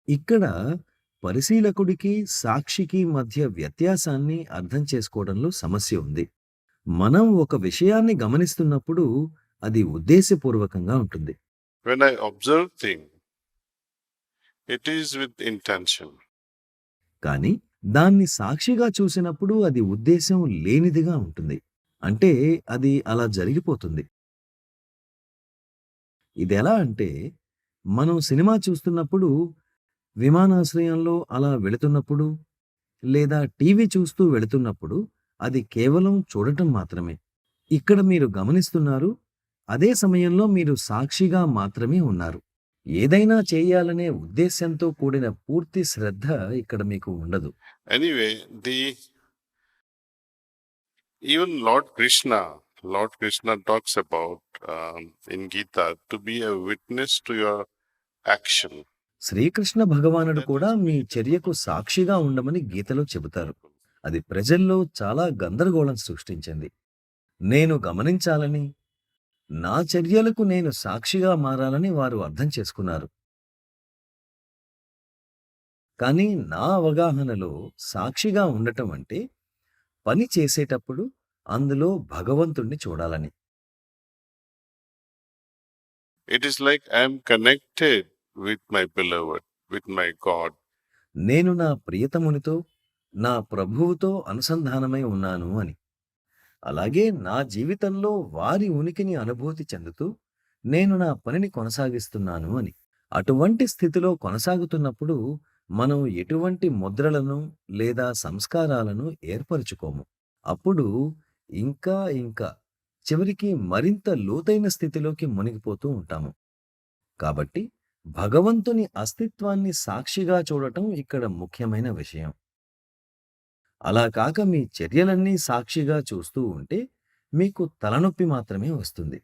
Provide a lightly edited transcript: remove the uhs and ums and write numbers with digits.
ఇక్కడ పరిశీలకుడికి, సాక్షికి మధ్య వ్యత్యాసాన్ని అర్థం చేసుకోవడంలో సమస్య ఉంది. మనం ఒక విషయాన్ని గమనిస్తున్నప్పుడు అది ఉద్దేశపూర్వకంగా ఉంటుంది. When I observe things, it is with intention. కానీ దాన్ని సాక్షిగా చూసినప్పుడు అది ఉద్దేశం లేనిదిగా ఉంటుంది. అంటే అది అలా జరిగిపోతుంది. ఇదెలా అంటే, మనం సినిమా చూస్తున్నప్పుడు, విమానాశ్రయంలో అలా వెళుతున్నప్పుడు, లేదా టీవీ చూస్తూ వెళుతున్నప్పుడు అది కేవలం చూడటం మాత్రమే. ఇక్కడ మీరు గమనిస్తున్నారు, అదే సమయంలో మీరు సాక్షిగా మాత్రమే ఉన్నారు. ఏదైనా చేయాలనే ఉద్దేశ్యంతో కూడిన పూర్తి శ్రద్ధ ఇక్కడ మీకు ఉండదు. Anyway, even Lord Krishna talks about in Gita to be a witness to your action. Srikrishna భగవానుడు కూడా మీ చర్యకు సాక్షిగా ఉండమని గీతలో చెబుతారు. అది ప్రజల్లో చాలా గందరగోళం సృష్టించింది. నేను గమనించాలని, నా చర్యలకు నేను సాక్షిగా మారాలని వారు అర్థం చేసుకున్నారు. కానీ నా అవగాహనలో సాక్షిగా ఉండటం అంటే పని చేసేటప్పుడు అందులో భగవంతుణ్ణి చూడాలని. It is like I am connected with my beloved, with my God. నేను నా ప్రియతమునితో, నా ప్రభువుతో అనుసంధానమై ఉన్నాను అని. అలాగే నా జీవితంలో వారి ఉనికిని అనుభూతి చెందుతూ నేను నా పనిని కొనసాగిస్తున్నాను అని. అటువంటి స్థితిలో కొనసాగుతున్నప్పుడు మనం ఎటువంటి ముద్రలను లేదా సంస్కారాలను ఏర్పరచుకోము. అప్పుడు ఇంకా ఇంకా చివరికి మరింత లోతైన స్థితిలోకి మునిగిపోతూ ఉంటాము. కాబట్టి భగవంతుని అస్తిత్వాన్ని సాక్షిగా చూడటం ఇక్కడ ముఖ్యమైన విషయం. అలా కాక మీ చర్యలన్నీ సాక్షిగా చూస్తూ ఉంటే మీకు తలనొప్పి మాత్రమే వస్తుంది.